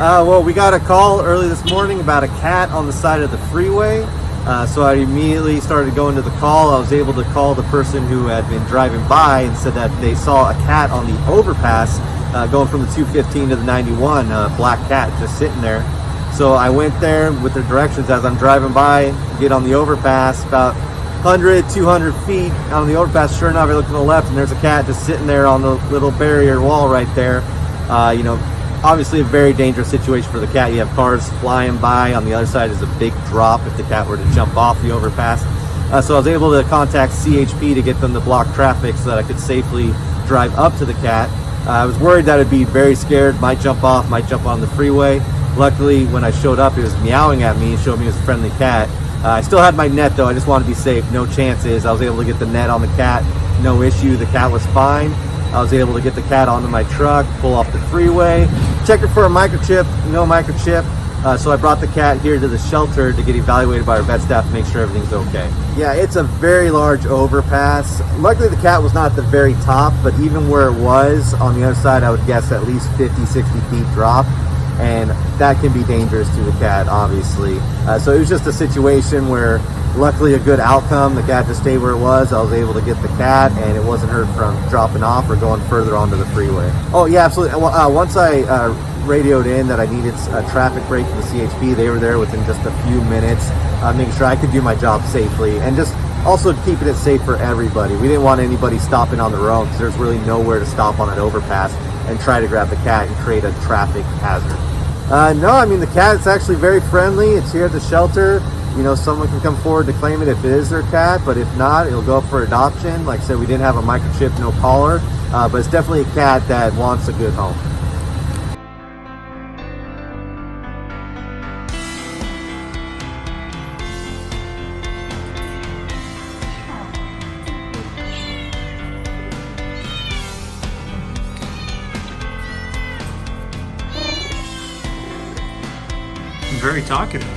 Well, we got a call early this morning about a cat on the side of the freeway. So I immediately started going to the call. I was able to call the person who had been driving by and said that they saw a cat on the overpass going from the 215 to the 91, a black cat just sitting there. So I went there with the directions as I'm driving by, get on the overpass, about 100, 200 feet on the overpass. Sure enough, I look to the left and there's a cat just sitting there on the little barrier wall right there. Obviously a very dangerous situation for the cat. You have cars flying by. On the other side is a big drop if the cat were to jump off the overpass. So I was able to contact CHP to get them to block traffic so that I could safely drive up to the cat. I was worried that it'd be very scared, might jump off, might jump on the freeway. Luckily, when I showed up, it was meowing at me and showed me it was a friendly cat. I still had my net though. I just wanted to be safe, no chances. I was able to get the net on the cat, no issue. The cat was fine. I was able to get the cat onto my truck, pull off the freeway, check it for a microchip, no microchip. So I brought the cat here to the shelter to get evaluated by our vet staff to make sure everything's okay. Yeah, it's a very large overpass. Luckily the cat was not at the very top, but even where it was on the other side, I would guess at least 50, 60 feet drop. And that can be dangerous to the cat, obviously. So it was just a situation where luckily a good outcome. The cat just stayed where it was. I was able to get the cat and it wasn't hurt from dropping off or going further onto the freeway. Oh yeah, absolutely. Once I radioed in that I needed a traffic break from the CHP, they were there within just a few minutes, making sure I could do my job safely and just also keeping it safe for everybody. We didn't want anybody stopping on their own because there's really nowhere to stop on that overpass and try to grab the cat and create a traffic hazard. No, I mean the cat is actually very friendly. It's here at the shelter. Someone can come forward to claim it if it is their cat, but if not, it'll go up for adoption. Like I said, we didn't have a microchip, no collar, but it's definitely a cat that wants a good home. Very talkative.